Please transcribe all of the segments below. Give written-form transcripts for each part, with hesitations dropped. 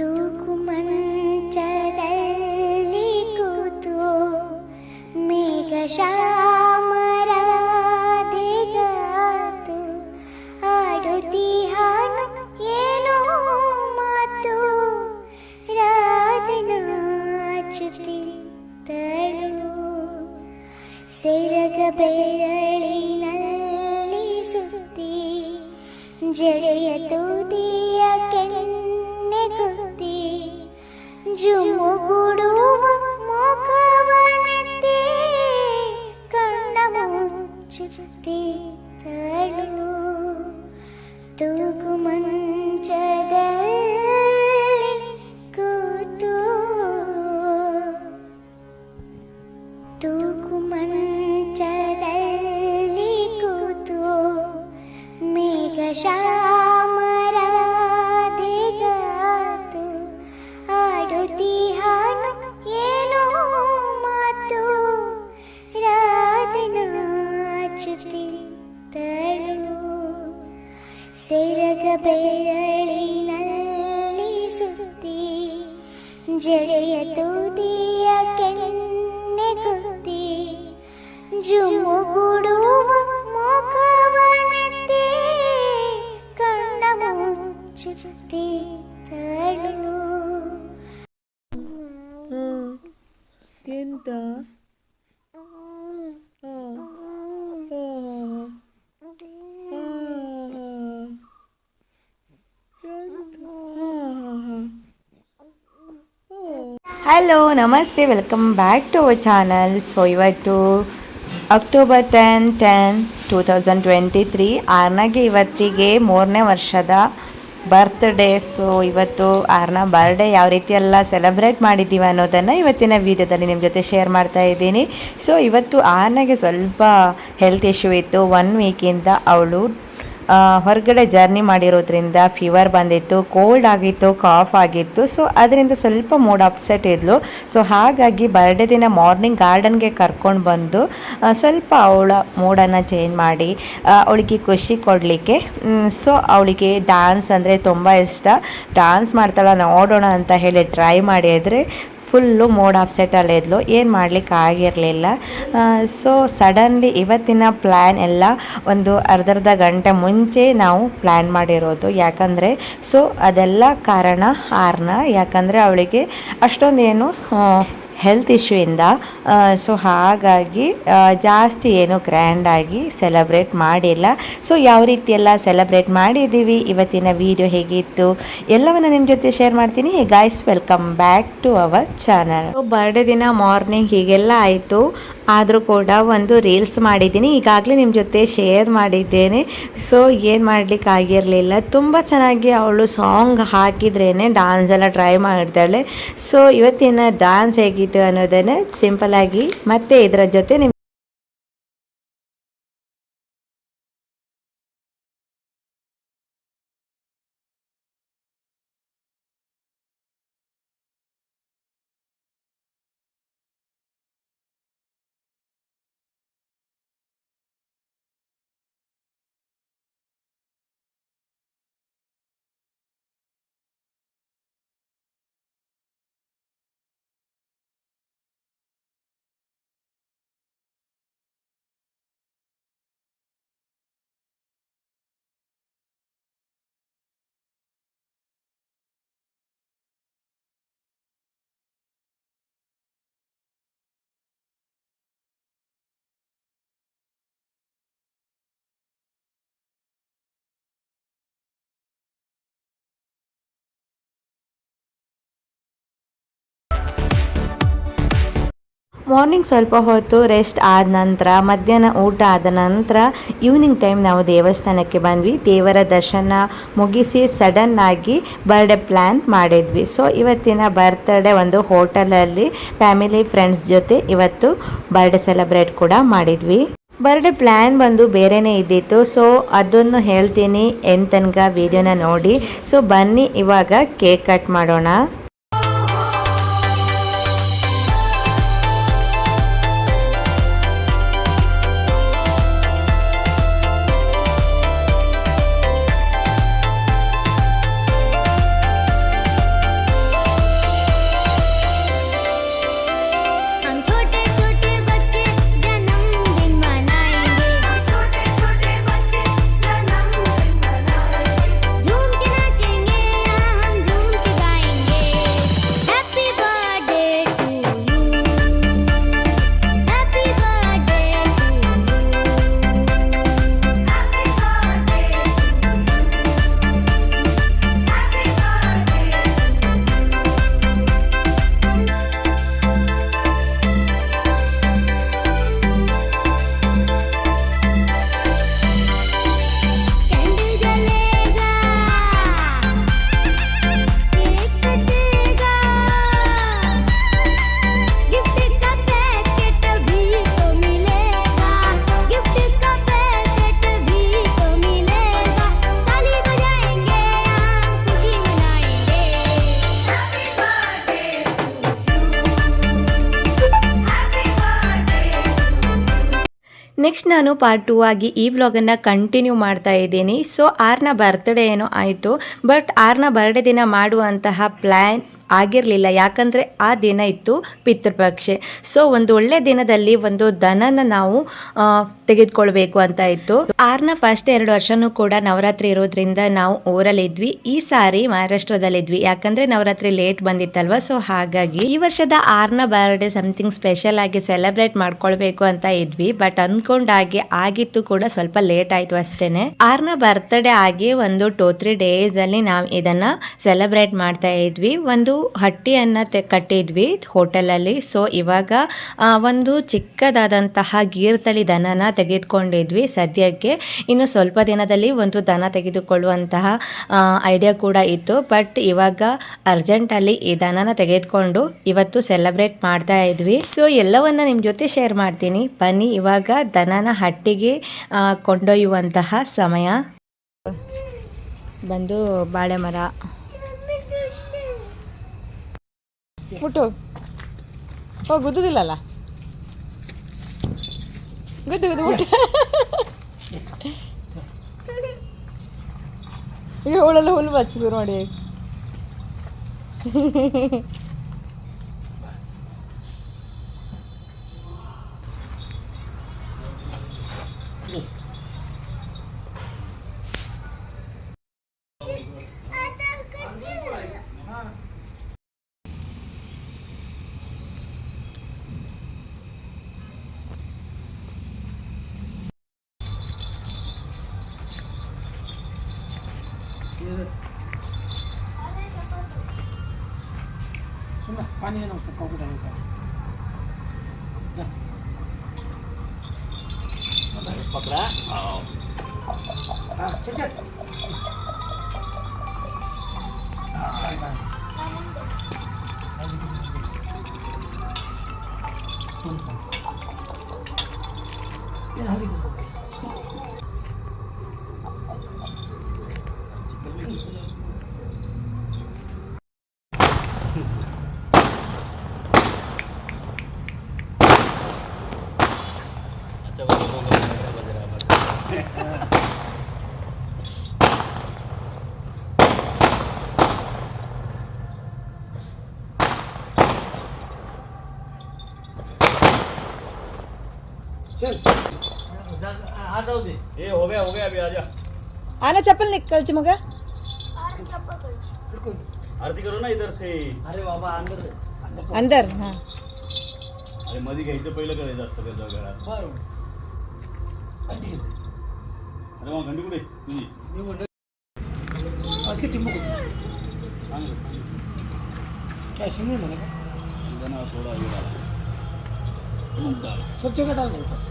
ತೂಗು ಮಂಚದಲ್ಲಿ ಕೂತು ಮೇಘ ಶ್ಯಾಮರಾಧೆಗಾತು ಆಡುತ್ತೀಹಾನು ಏನೋ ಮಾತು ರಾಧೆ ನಾಚುತ್ತಿದ್ದಳು ಸೆರಗ ಬೆರಳಿನಲ್ಲಿ ಸುತ್ತಿ ಜಡೆಯ ತುದಿಯ ಕೆನ್ನೆ ಗುತ್ತಿ ಜುಮುಗುಡುವ ಮುಖವನೆತ್ತಿ ಕಣ್ಣ ಮುಚ್ಚುತ್ತಿದ್ದಳು ತೂಗು ಮಂಚದಲ್ಲಿ ಕೂತು ತೂಗು ಮಂಚದಲ್ಲಿ ಕೂತು ಮೇಘ ಶ್ಯಾಮರಾಧೆಗಾತು ಆಡುತ್ತೀಹಾನು ಏನೋ ಮಾತು ರಾಧೆ ನಾಚುತ್ತಿದ್ದಳು ಸೆರಗ ಬೆರಳಿನಲ್ಲಿ ಸುತ್ತಿ ಜಡೆಯ ತುದಿಯ ಕೆನ್ನೆ ಗುತ್ತಿ ಜುಮುಗುಡುವ ಮುಖವನೆತ್ತಿ ಕಣ್ಣ ಮುಚ್ಚುತ್ತಿದ್ದಳು. ಎಂತ ಹಲೋ ನಮಸ್ತೆ, welcome back to our channel. So ಇವತ್ತು ಅಕ್ಟೋಬರ್ 10/10/2023 ಆರ್ನಾಗೆ ಇವತ್ತಿಗೆ 3ನೇ ವರ್ಷದ ಬರ್ತ್ಡೇ. ಸೊ ಇವತ್ತು ಆರ್ನ ಬರ್ಡೇ ಯಾವ ರೀತಿ ಎಲ್ಲ ಸೆಲೆಬ್ರೇಟ್ ಮಾಡಿದ್ದೀವಿ ಅನ್ನೋದನ್ನು ಇವತ್ತಿನ ವೀಡಿಯೋದಲ್ಲಿ ನಿಮ್ಮ ಜೊತೆ ಶೇರ್ ಮಾಡ್ತಾ ಇದ್ದೀನಿ. ಸೊ ಇವತ್ತು ಆರ್ನಾಗೆ ಸ್ವಲ್ಪ ಹೆಲ್ತ್ ಇಶ್ಯೂ ಇತ್ತು. 1 ವೀಕಿಂದ ಅವಳು ಹೊರಗಡೆ ಜರ್ನಿ ಮಾಡಿರೋದ್ರಿಂದ ಫೀವರ್ ಬಂದಿತ್ತು, ಕೋಲ್ಡ್ ಆಗಿತ್ತು, ಕಾಫ್ ಆಗಿತ್ತು. ಸೊ ಅದರಿಂದ ಸ್ವಲ್ಪ ಮೂಡ್ ಅಪ್ಸೆಟ್ ಇದ್ಲು. ಸೊ ಹಾಗಾಗಿ ಬರ್ಡೇ ದಿನ ಮಾರ್ನಿಂಗ್ ಗಾರ್ಡನ್ಗೆ ಕರ್ಕೊಂಡು ಬಂದು ಸ್ವಲ್ಪ ಅವಳ ಮೂಡನ್ನು ಚೇಂಜ್ ಮಾಡಿ ಅವಳಿಗೆ ಖುಷಿ ಕೊಡಲಿಕ್ಕೆ, ಸೊ ಅವಳಿಗೆ ಡ್ಯಾನ್ಸ್ ಅಂದರೆ ತುಂಬ ಇಷ್ಟ. ಡ್ಯಾನ್ಸ್ ಮಾಡ್ತಾಳೆ ನೋಡೋಣ ಅಂತ ಹೇಳಿ ಟ್ರೈ ಮಾಡಿದರೆ ಫುಲ್ಲು ಮೂಡ್ ಅಪ್ಸೆಟಲ್ಲಿ ಇದ್ಲು, ಏನು ಮಾಡಲಿಕ್ಕೆ ಆಗಿರಲಿಲ್ಲ. ಸೊ ಸಡನ್ಲಿ ಇವತ್ತಿನ ಪ್ಲ್ಯಾನ್ ಎಲ್ಲ ಒಂದು ಅರ್ಧ ಗಂಟೆ ಮುಂಚೆ ನಾವು ಪ್ಲ್ಯಾನ್ ಮಾಡಿರೋದು. ಯಾಕಂದರೆ ಸೊ ಅದೆಲ್ಲ ಕಾರಣ ಆರ್ನ, ಯಾಕಂದರೆ ಅವಳಿಗೆ ಅಷ್ಟೊಂದೇನು ಹೆಲ್ತ್ ಇಶ್ಯೂಯಿಂದ ಸೊ ಹಾಗಾಗಿ ಜಾಸ್ತಿ ಏನು ಗ್ರ್ಯಾಂಡಾಗಿ ಸೆಲೆಬ್ರೇಟ್ ಮಾಡಿಲ್ಲ. ಸೊ ಯಾವ ರೀತಿ ಎಲ್ಲ ಸೆಲೆಬ್ರೇಟ್ ಮಾಡಿದ್ದೀವಿ, ಇವತ್ತಿನ ವಿಡಿಯೋ ಹೇಗಿತ್ತು ಎಲ್ಲವನ್ನು ನಿಮ್ಮ ಜೊತೆ ಶೇರ್ ಮಾಡ್ತೀನಿ. Guys, welcome back to our channel. So birthday ದಿನ ಮಾರ್ನಿಂಗ್ ಹೀಗೆಲ್ಲ ಆಯಿತು, ಆದರೂ ಕೂಡ ಒಂದು ರೀಲ್ಸ್ ಮಾಡಿದ್ದೀನಿ, ಈಗಾಗಲೇ ನಿಮ್ಮ ಜೊತೆ ಶೇರ್ ಮಾಡಿದ್ದೇನೆ. ಸೊ ಏನು ಮಾಡಲಿಕ್ಕೆ ಆಗಿರಲಿಲ್ಲ. ತುಂಬ ಚೆನ್ನಾಗಿ ಅವಳು ಸಾಂಗ್ ಹಾಕಿದ್ರೇ ಡ್ಯಾನ್ಸ್ ಎಲ್ಲ ಟ್ರೈ ಮಾಡಿದ್ದಾಳೆ. ಸೊ ಇವತ್ತಿನ ಡ್ಯಾನ್ಸ್ ಹೇಗಿತ್ತು ಅನ್ನೋದನ್ನು ಸಿಂಪಲಾಗಿ ಮತ್ತೆ ಇದರ ಜೊತೆ ಮಾರ್ನಿಂಗ್ ಸ್ವಲ್ಪ ಹೊತ್ತು ರೆಸ್ಟ್ ಆದ ನಂತರ, ಮಧ್ಯಾಹ್ನ ಊಟ ಆದ ನಂತರ ಈವ್ನಿಂಗ್ ಟೈಮ್ ನಾವು ದೇವಸ್ಥಾನಕ್ಕೆ ಬಂದ್ವಿ. ದೇವರ ದರ್ಶನ ಮುಗಿಸಿ ಸಡನ್ನಾಗಿ ಬರ್ಡೇ ಪ್ಲ್ಯಾನ್ ಮಾಡಿದ್ವಿ. ಸೊ ಇವತ್ತಿನ ಬರ್ತ್ಡೇ ಒಂದು ಹೋಟೆಲಲ್ಲಿ ಫ್ಯಾಮಿಲಿ ಫ್ರೆಂಡ್ಸ್ ಜೊತೆ ಇವತ್ತು ಬರ್ಡೇ ಸೆಲೆಬ್ರೇಟ್ ಕೂಡ ಮಾಡಿದ್ವಿ. ಬರ್ಡೇ ಪ್ಲ್ಯಾನ್ ಬಂದು ಬೇರೆಯೇ ಇದ್ದಿತ್ತು. ಸೊ ಅದನ್ನು ಹೇಳ್ತೀನಿ, ಎಂಡ್ ತನಕ ವಿಡಿಯೋನ ನೋಡಿ. ಸೊ ಬನ್ನಿ ಇವಾಗ ಕೇಕ್ ಕಟ್ ಮಾಡೋಣ. ನೆಕ್ಸ್ಟ್ ನಾನು ಪಾರ್ಟ್ 2 ಆಗಿ ಈ ವ್ಲಾಗನ್ನು ಕಂಟಿನ್ಯೂ ಮಾಡ್ತಾ ಇದ್ದೀನಿ. ಸೊ ಆರ್ನ ಬರ್ತ್ಡೇ ಏನೋ ಆಯಿತು, ಬಟ್ ಆರ್ನ ಬರ್ಡೇ ದಿನ ಮಾಡುವಂತಹ ಪ್ಲ್ಯಾನ್ ಆಗಿರಲಿಲ್ಲ. ಯಾಕಂದರೆ ಆ ದಿನ ಇತ್ತು ಪಿತೃಪಕ್ಷೆ. ಸೊ ಒಂದು ಒಳ್ಳೆ ದಿನದಲ್ಲಿ ಒಂದು ದನನ ನಾವು ತೆಗೆದುಕೊಳ್ಬೇಕು ಅಂತ ಇತ್ತು. ಆರ್ನ ಫಸ್ಟ್ 2 ವರ್ಷನೂ ಕೂಡ ನವರಾತ್ರಿ ಇರೋದ್ರಿಂದ ನಾವು ಊರಲ್ಲಿದ್ವಿ. ಈ ಸಾರಿ ಮಹಾರಾಷ್ಟ್ರದಲ್ಲಿದ್ವಿ, ಯಾಕಂದರೆ ನವರಾತ್ರಿ ಲೇಟ್ ಬಂದಿತ್ತಲ್ವ. ಸೊ ಹಾಗಾಗಿ ಈ ವರ್ಷದ ಆರ್ನ ಬರ್ಡೇ ಸಮಥಿಂಗ್ ಸ್ಪೆಷಲ್ ಆಗಿ ಸೆಲೆಬ್ರೇಟ್ ಮಾಡ್ಕೊಳ್ಬೇಕು ಅಂತ ಇದ್ವಿ. ಬಟ್ ಅಂದ್ಕೊಂಡಾಗೆ ಆಗಿತ್ತು ಕೂಡ ಸ್ವಲ್ಪ ಲೇಟ್ ಆಯಿತು ಅಷ್ಟೇ. ಆರ್ನ ಬರ್ತ್ಡೇ ಆಗಿ ಒಂದು 2-3 ಡೇಸ್ ಅಲ್ಲಿ ನಾವು ಇದನ್ನ ಸೆಲೆಬ್ರೇಟ್ ಮಾಡ್ತಾ ಇದ್ವಿ. ಒಂದು ಹಟ್ಟಿಯನ್ನು ಕಟ್ಟಿದ್ವಿ ಹೋಟೆಲಲ್ಲಿ. ಸೊ ಇವಾಗ ಒಂದು ಚಿಕ್ಕದಾದಂತಹ ಗೀರ್ ತಳಿ ದನನ ತೆಗೆದುಕೊಂಡಿದ್ವಿ ಸದ್ಯಕ್ಕೆ. ಇನ್ನು ಸ್ವಲ್ಪ ದಿನದಲ್ಲಿ ಒಂದು ದನ ತೆಗೆದುಕೊಳ್ಳುವಂತಹ ಐಡಿಯಾ ಕೂಡ ಇತ್ತು. ಬಟ್ ಇವಾಗ ಅರ್ಜೆಂಟಲ್ಲಿ ಈ ದನನ ತೆಗೆದುಕೊಂಡು ಇವತ್ತು ಸೆಲೆಬ್ರೇಟ್ ಮಾಡ್ತಾ ಇದ್ವಿ. ಸೊ ಎಲ್ಲವನ್ನ ನಿಮ್ಮ ಜೊತೆ ಶೇರ್ ಮಾಡ್ತೀನಿ ಬನ್ನಿ. ಇವಾಗ ದನನ ಹಟ್ಟಿಗೆ ಕೊಂಡೊಯ್ಯುವಂತಹ ಸಮಯ ಬಂದು ಬಾಳೆ ಮರ ಮುಟ್ಟು ಗುದ್ದುದಿಲ್ಲಲ್ಲ, ಗುದ್ದು ಮುಟ್ಟು ಈಗ ಅವಳೆಲ್ಲ ಹುಲ್ಲು ಬಚ್ಚಿ ಶುರು ಮಾಡಿ. पानी है ना उसको कॉफी डालने का पकड़ा। चल ये हल्दी चल आ जाओ दे। ये हो गया अभी आजा। आना चप्पल निकल ची मगा आरती करो ना इधर से। अरे बाबा अंदर अंदर. हां अरे मध्ये घ्यायचं पहिलं करायचं असतं त्या घरात. बरोबर. अरे मग घंटी कुठे तुझी? मी म्हणलं आज किती मुग सांग क्या सुनो ना जना थोड़ा ये डाल सब जगह डाल दो बस.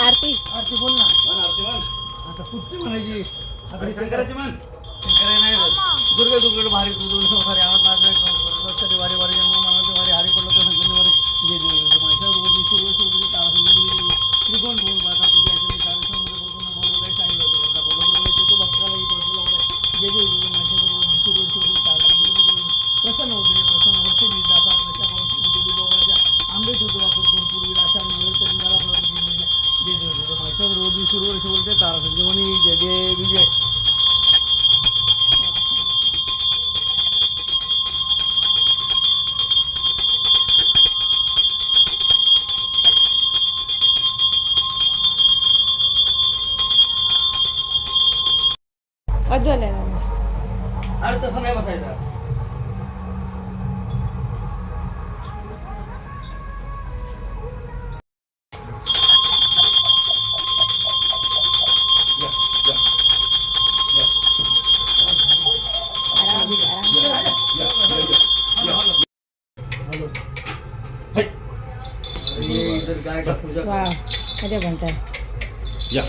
आरती आरती बोल ना. मन आरती मन आता कुठची म्हणायची आता शंकराची मन शंकराची नाही दुर्गा दुर्गा भारी तुझं संसार यावं लागलं रोजसाठी वारी वारी जन्म मनाचे वारी हारी पडलं तर संकल्प वारी जे माहिती रोजी सुरू सुरू तारा संकल्प त्रिकोण बोल बाता तुझ्या याचे तारा समुद्र करून बोल काही सांगितलं होतं का बोल तो भक्ताला ही पडलं जे जे माहिती रोजी सुरू सुरू तारा प्रसन्न होते प्रसन्न होते दाता प्रशा तुझी बाबाच्या आंबे तुझा करून पूर्वी राशा नवरे चंद्राला जे माहिती रोजी सुरू बोलते तारा संजीवनी जय जय विजय. अजून अरे तसं नाही बसायचं. वाह अरे बनता है या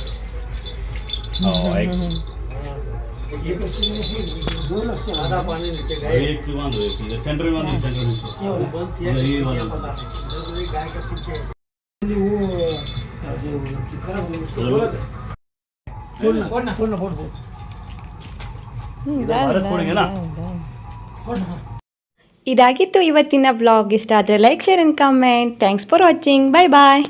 आधा पानी नीचे गए एक की बांध एक की सेंटर में बांध सेंटर में ये वाला गाय के पीछे वो जो खराब फोड़ ना भारत फोड़ेंगे ना. ಇದಾಗಿತ್ತು ಇವತ್ತಿನ ವ್ಲಾಗ್. ಇಷ್ಟ ಆದರೆ like, share and comment. Thanks for watching. Bye bye.